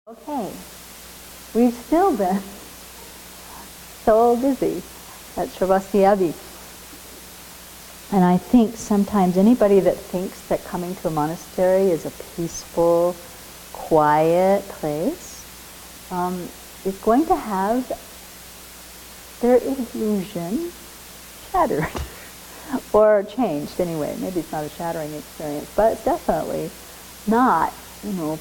Okay, we've still been so busy at Sravasti Abbey. And I think sometimes anybody that thinks that coming to a monastery is a peaceful, quiet place is going to have their illusion shattered or changed anyway. Maybe it's not a shattering experience, but it's definitely not,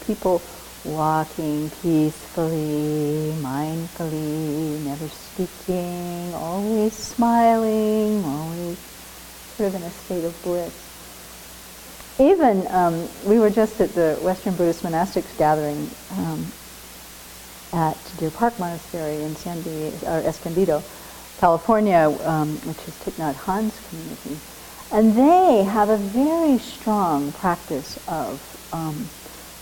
people walking peacefully, mindfully, never speaking, always smiling, always sort of in a state of bliss. Even, we were just at the Western Buddhist Monastics gathering at Deer Park Monastery in Escondido, California, which is Thich Nhat Hanh's community. And they have a very strong practice of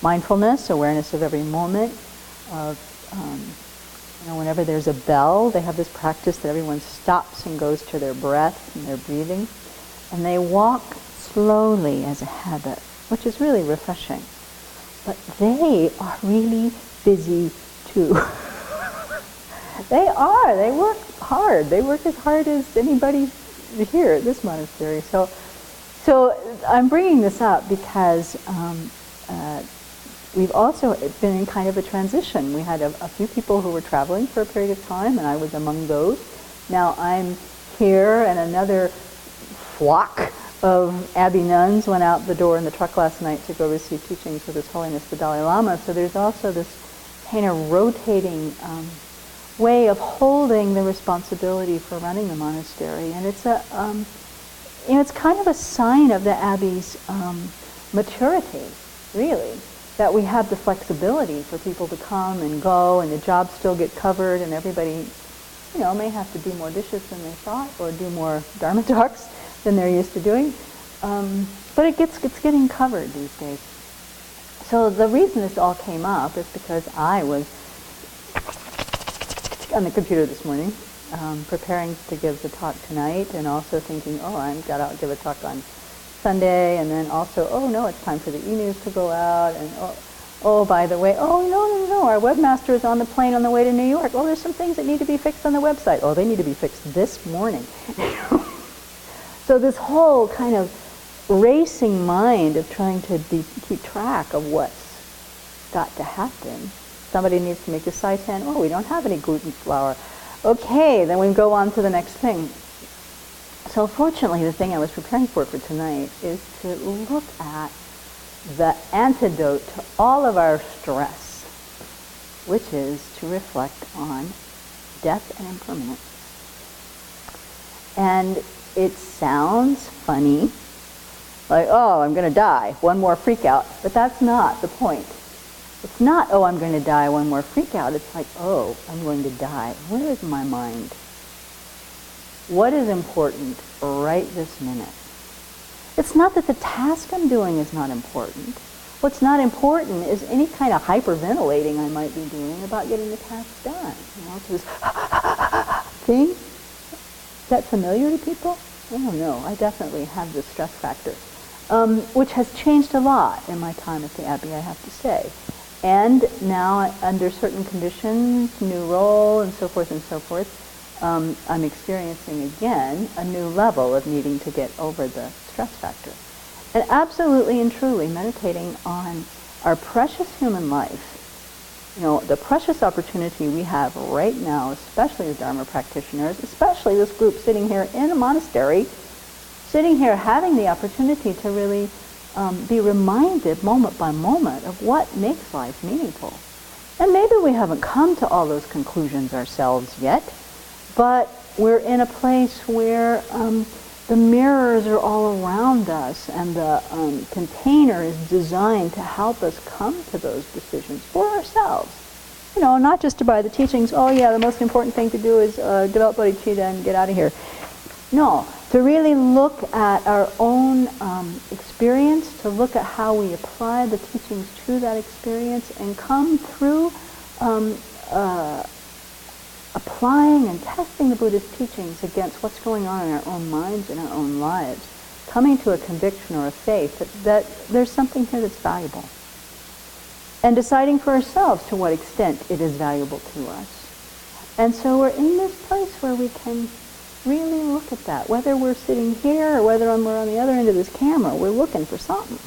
mindfulness, awareness of every moment, of, whenever there's a bell, they have this practice that everyone stops and goes to their breath and their breathing. And they walk slowly as a habit, which is really refreshing. But they are really busy too. They work hard. They work as hard as anybody here at this monastery. So I'm bringing this up because we've also been in kind of a transition. We had a few people who were traveling for a period of time, and I was among those. Now I'm here, and another flock of Abbey nuns went out the door in the truck last night to go receive teachings with His Holiness the Dalai Lama. So there's also this kind of rotating way of holding the responsibility for running the monastery, and it's it's kind of a sign of the Abbey's maturity, really, that we have the flexibility for people to come and go, and the jobs still get covered, and everybody, may have to do more dishes than they thought, or do more dharma talks than they're used to doing. But it's getting covered these days. So the reason this all came up is because I was on the computer this morning, preparing to give the talk tonight, and also thinking, I've got to give a talk on Sunday, and then also, no, it's time for the e-news to go out, and by the way, no, our webmaster is on the plane on the way to New York. There's some things that need to be fixed on the website. They need to be fixed this morning. So this whole kind of racing mind of trying to keep track of what's got to happen. Somebody needs to make a seitan. We don't have any gluten flour. Okay, then we go on to the next thing. So fortunately, the thing I was preparing for tonight is to look at the antidote to all of our stress, which is to reflect on death and impermanence. And it sounds funny, like, I'm going to die, one more freak out. But that's not the point. It's not, I'm going to die, one more freak out. It's like, I'm going to die. Where is my mind? What is important right this minute? It's not that the task I'm doing is not important. What's not important is any kind of hyperventilating I might be doing about getting the task done. This thing. Is that familiar to people? I don't know. I definitely have this stress factor, which has changed a lot in my time at the Abbey, I have to say. And now, under certain conditions, new role, and so forth, I'm experiencing again a new level of needing to get over the stress factor. And absolutely and truly meditating on our precious human life, the precious opportunity we have right now, especially as Dharma practitioners, especially this group sitting here in a monastery, sitting here having the opportunity to really be reminded moment by moment of what makes life meaningful. And maybe we haven't come to all those conclusions ourselves yet, but we're in a place where the mirrors are all around us, and the container is designed to help us come to those decisions for ourselves. Not just to buy the teachings, the most important thing to do is develop bodhicitta and get out of here. No, to really look at our own experience, to look at how we apply the teachings to that experience, and come through applying and testing the Buddhist teachings against what's going on in our own minds and our own lives, coming to a conviction or a faith that there's something here that's valuable. and deciding for ourselves to what extent it is valuable to us. And so we're in this place where we can really look at that. Whether we're sitting here or whether we're on the other end of this camera, we're looking for something.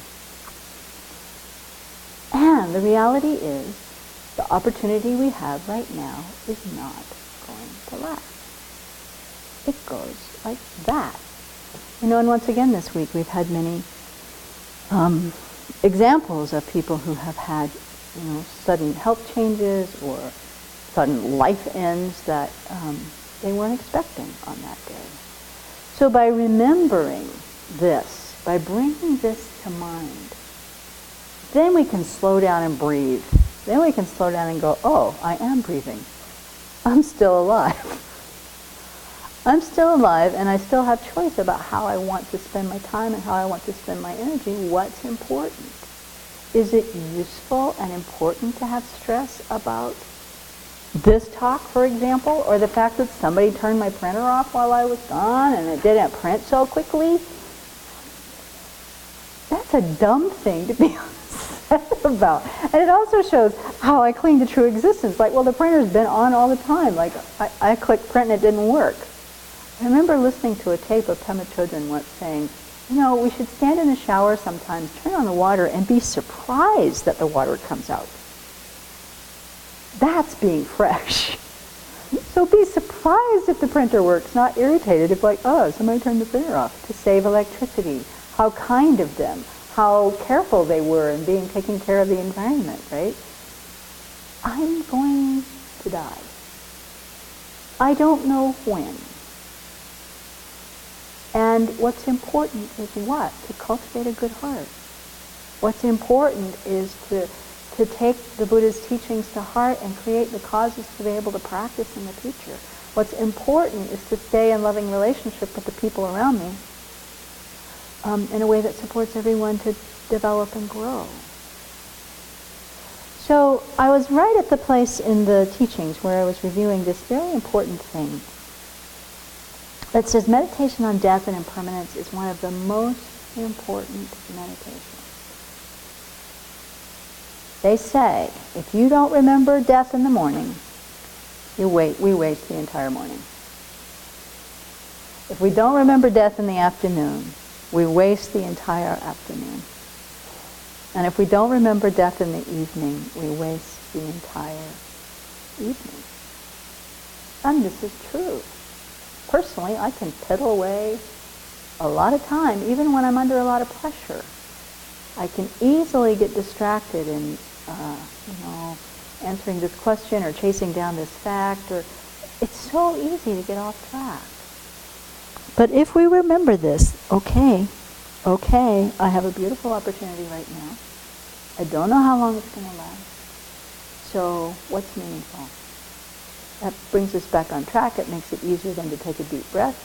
And the reality is, the opportunity we have right now is not going to last. It goes like that. And once again this week we've had many examples of people who have had sudden health changes or sudden life ends that they weren't expecting on that day. So by remembering this, by bringing this to mind, then we can slow down and breathe. Then we can slow down and go, oh, I am breathing. I'm still alive. I'm still alive, and I still have choice about how I want to spend my time and how I want to spend my energy. What's important? Is it useful and important to have stress about this talk, for example, or the fact that somebody turned my printer off while I was gone and it didn't print so quickly? That's a dumb thing to be upset about. And it also shows how I cling to true existence. Like, well, the printer's been on all the time. Like, I clicked print and it didn't work. I remember listening to a tape of Pema Chodron once saying, we should stand in the shower sometimes, turn on the water, and be surprised that the water comes out. That's being fresh. So be surprised if the printer works, not irritated if somebody turned the printer off to save electricity. How kind of them. How careful they were in taking care of the environment, right? I'm going to die. I don't know when. And what's important is what? To cultivate a good heart. What's important is to take the Buddha's teachings to heart and create the causes to be able to practice in the future. What's important is to stay in loving relationship with the people around me in a way that supports everyone to develop and grow. So I was right at the place in the teachings where I was reviewing this very important thing that says meditation on death and impermanence is one of the most important meditations. They say, if you don't remember death in the morning, we waste the entire morning. If we don't remember death in the afternoon, we waste the entire afternoon. And if we don't remember death in the evening, we waste the entire evening. And this is true. Personally, I can piddle away a lot of time, even when I'm under a lot of pressure. I can easily get distracted in, answering this question or chasing down this fact, or it's so easy to get off track. But if we remember this, okay, I have a beautiful opportunity right now. I don't know how long it's going to last. So what's meaningful? That brings us back on track. It makes it easier then to take a deep breath.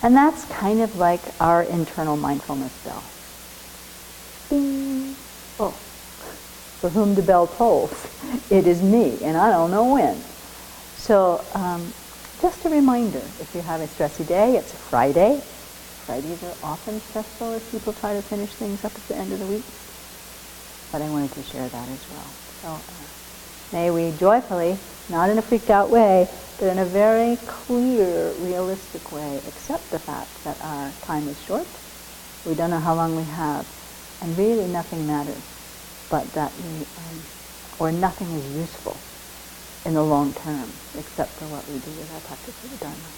And that's kind of like our internal mindfulness bell. Ding. Oh, for whom the bell tolls, it is me, and I don't know when. So just a reminder, if you have a stressy day, it's a Friday. Fridays are often stressful as people try to finish things up at the end of the week. But I wanted to share that as well. So may we joyfully, not in a freaked out way, but in a very clear, realistic way, accept the fact that our time is short. We don't know how long we have. And really nothing matters, but that or nothing is useful in the long term, except for what we do with our practice of the Dharma.